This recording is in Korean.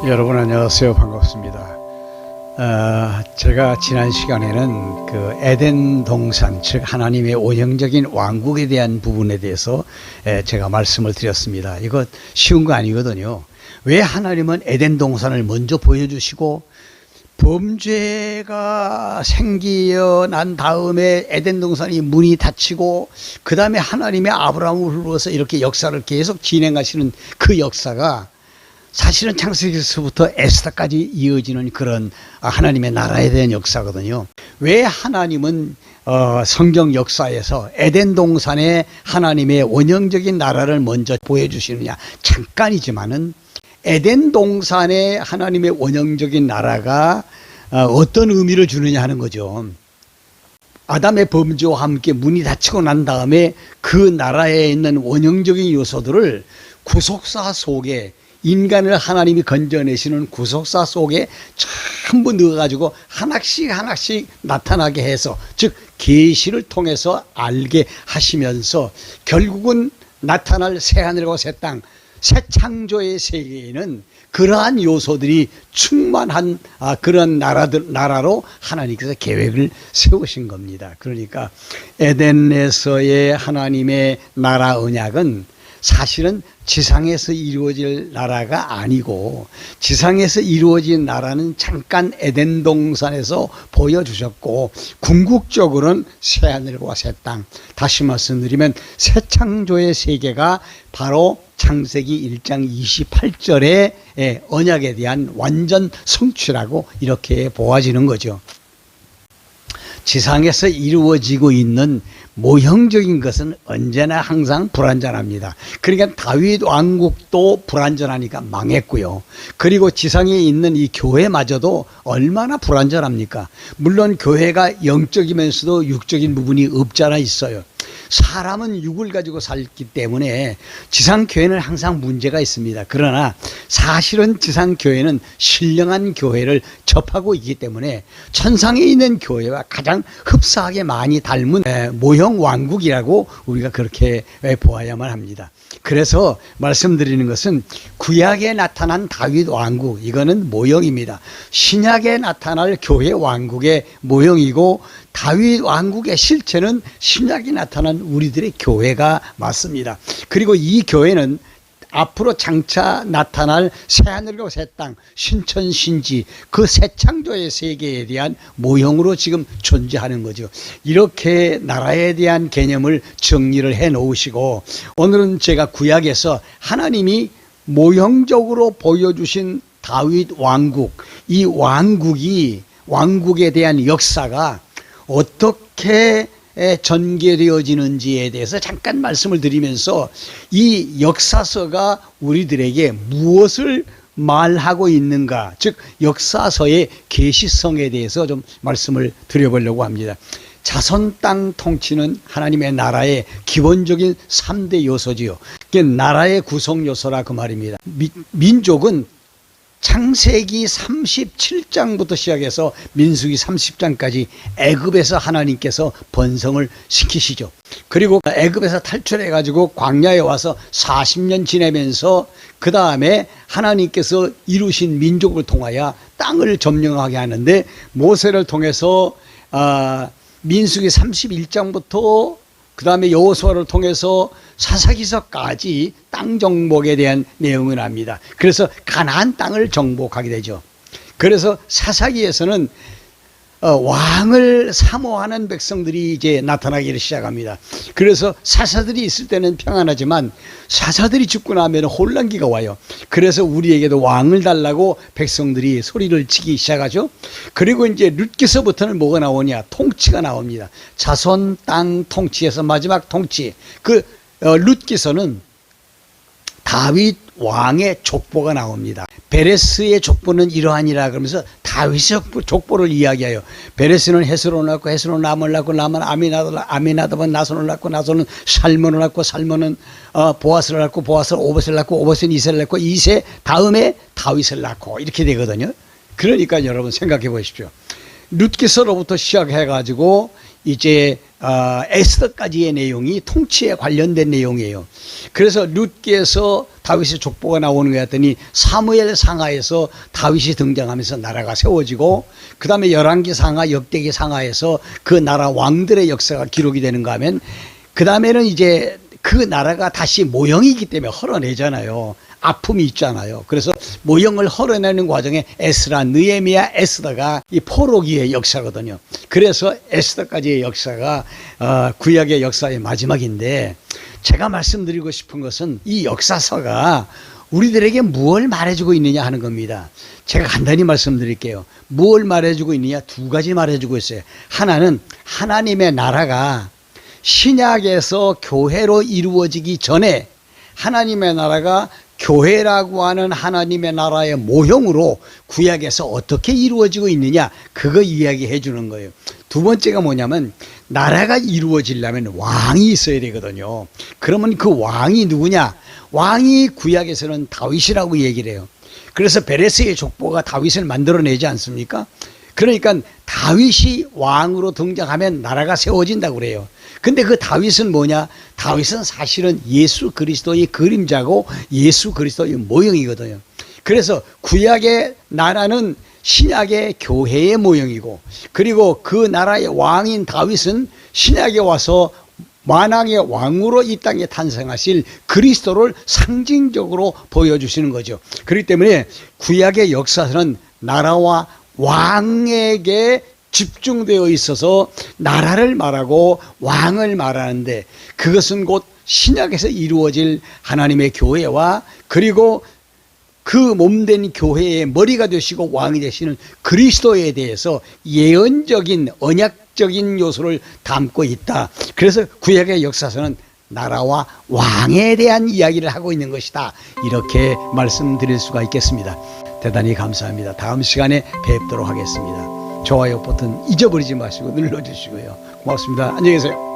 여러분 안녕하세요. 반갑습니다. 제가 지난 시간에는 그 에덴 동산, 즉 하나님의 원형적인 왕국에 대한 부분에 대해서 제가 말씀을 드렸습니다. 이거 쉬운 거 아니거든요. 왜 하나님은 에덴 동산을 먼저 보여주시고 범죄가 생겨난 다음에 에덴 동산이 문이 닫히고 그 다음에 하나님의 아브라함을 불러서 이렇게 역사를 계속 진행하시는 그 역사가 사실은 창세기에서부터 에스더까지 이어지는 그런 하나님의 나라에 대한 역사거든요. 왜 하나님은 성경 역사에서 에덴 동산에 하나님의 원형적인 나라를 먼저 보여주시느냐? 잠깐이지만은 에덴 동산에 하나님의 원형적인 나라가 어떤 의미를 주느냐 하는 거죠. 아담의 범죄와 함께 문이 닫히고 난 다음에 그 나라에 있는 원형적인 요소들을 구속사 속에, 인간을 하나님이 건져내시는 구속사 속에 전부 넣어가지고 하나씩 나타나게 해서, 즉 계시를 통해서 알게 하시면서 결국은 나타날 새하늘과 새 땅, 새 창조의 세계에는 그러한 요소들이 충만한 그런 나라로 하나님께서 계획을 세우신 겁니다. 그러니까 에덴에서의 하나님의 나라 언약은 사실은 지상에서 이루어질 나라가 아니고, 지상에서 이루어진 나라는 잠깐 에덴 동산에서 보여주셨고, 궁극적으로는 새하늘과 새 땅, 다시 말씀드리면 새 창조의 세계가 바로 창세기 1장 28절의 언약에 대한 완전 성취라고 이렇게 보아지는 거죠. 지상에서 이루어지고 있는 모형적인 것은 언제나 항상 불완전합니다. 그러니까 다윗 왕국도 불완전하니까 망했고요. 그리고 지상에 있는 이 교회마저도 얼마나 불완전합니까? 물론 교회가 영적이면서도 육적인 부분이 없잖아 있어요. 사람은 육을 가지고 살기 때문에 지상교회는 항상 문제가 있습니다. 그러나 사실은 지상교회는 신령한 교회를 접하고 있기 때문에 천상에 있는 교회와 가장 흡사하게 많이 닮은 모형 왕국이라고 우리가 그렇게 보아야만 합니다. 그래서 말씀드리는 것은 구약에 나타난 다윗 왕국, 이거는 모형입니다. 신약에 나타날 교회 왕국의 모형이고, 다윗 왕국의 실체는 신약이 나타난 우리들의 교회가 맞습니다. 그리고 이 교회는 앞으로 장차 나타날 새하늘과 새 땅, 신천 신지, 그 새 창조의 세계에 대한 모형으로 지금 존재하는 거죠. 이렇게 나라에 대한 개념을 정리를 해 놓으시고, 오늘은 제가 구약에서 하나님이 모형적으로 보여주신 다윗 왕국, 이 왕국에 대한 역사가 어떻게 전개되어지는지에 대해서 잠깐 말씀을 드리면서, 이 역사서가 우리들에게 무엇을 말하고 있는가, 즉 역사서의 계시성에 대해서 좀 말씀을 드려보려고 합니다. 자손 땅 통치는 하나님의 나라의 기본적인 3대 요소지요. 그게 나라의 구성 요소라 그 말입니다. 민족은 창세기 37장부터 시작해서 민수기 30장까지 애굽에서 하나님께서 번성을 시키시죠. 그리고 애굽에서 탈출해 가지고 광야에 와서 40년 지내면서 그 다음에 하나님께서 이루신 민족을 통하여 땅을 점령하게 하는데, 모세를 통해서 민수기 31장부터 그 다음에 여호수아를 통해서 사사기서까지 땅 정복에 대한 내용을 합니다. 그래서 가나안 땅을 정복하게 되죠. 그래서 사사기에서는 왕을 사모하는 백성들이 이제 나타나기를 시작합니다. 그래서 사사들이 있을 때는 평안하지만 사사들이 죽고 나면 혼란기가 와요. 그래서 우리에게도 왕을 달라고 백성들이 소리를 치기 시작하죠. 그리고 이제 룻기서부터는 뭐가 나오냐? 통치가 나옵니다. 자손 땅 통치에서 마지막 통치, 그 룻기서는 다윗 왕의 족보가 나옵니다. 베레스의 족보는 이러하니라 그러면서 다윗의 족보를 이야기해요. 베레스는 헤스론을 낳고 헤스론은 람을 낳고 람은 아미나답은 나손을 낳고 나손은 살몬을 낳고 살몬은 보아스를 낳고 보아스는 오벳을 낳고 오벳은 이새를 낳고 이새 다음에 다윗을 낳고, 이렇게 되거든요. 그러니까 여러분 생각해 보십시오. 룻기서로부터 시작해 가지고 이제 에스더까지의 내용이 통치에 관련된 내용이에요. 그래서 룻기에서 다윗의 족보가 나오는 것 같더니 사무엘 상하에서 다윗이 등장하면서 나라가 세워지고, 그 다음에 열왕기 상하, 역대기 상하에서 그 나라 왕들의 역사가 기록이 되는가 하면, 그 다음에는 이제 그 나라가 다시 모형이기 때문에 헐어내잖아요. 아픔이 있잖아요. 그래서 모형을 헐어내는 과정에 에스라, 느헤미야, 에스더가 이 포로기의 역사거든요. 그래서 에스더까지의 역사가 구약의 역사의 마지막인데, 제가 말씀드리고 싶은 것은 이 역사서가 우리들에게 무엇을 말해주고 있느냐 하는 겁니다. 제가 간단히 말씀드릴게요. 무엇을 말해주고 있느냐, 두 가지 말해주고 있어요. 하나는 하나님의 나라가 신약에서 교회로 이루어지기 전에 하나님의 나라가 교회라고 하는 하나님의 나라의 모형으로 구약에서 어떻게 이루어지고 있느냐, 그거 이야기해 주는 거예요. 두 번째가 뭐냐면, 나라가 이루어지려면 왕이 있어야 되거든요. 그러면 그 왕이 누구냐? 왕이 구약에서는 다윗이라고 얘기를 해요. 그래서 베레스의 족보가 다윗을 만들어내지 않습니까? 그러니까 다윗이 왕으로 등장하면 나라가 세워진다고 그래요. 근데 그 다윗은 뭐냐? 다윗은 사실은 예수 그리스도의 그림자고 예수 그리스도의 모형이거든요. 그래서 구약의 나라는 신약의 교회의 모형이고, 그리고 그 나라의 왕인 다윗은 신약에 와서 만왕의 왕으로 이 땅에 탄생하실 그리스도를 상징적으로 보여주시는 거죠. 그렇기 때문에 구약의 역사는 나라와 왕에게 집중되어 있어서 나라를 말하고 왕을 말하는데, 그것은 곧 신약에서 이루어질 하나님의 교회와, 그리고 그 몸된 교회의 머리가 되시고 왕이 되시는 그리스도에 대해서 예언적인 언약적인 요소를 담고 있다. 그래서 구약의 역사서는 나라와 왕에 대한 이야기를 하고 있는 것이다, 이렇게 말씀드릴 수가 있겠습니다. 대단히 감사합니다. 다음 시간에 뵙도록 하겠습니다. 좋아요 버튼 잊어버리지 마시고 눌러주시고요. 고맙습니다. 안녕히 계세요.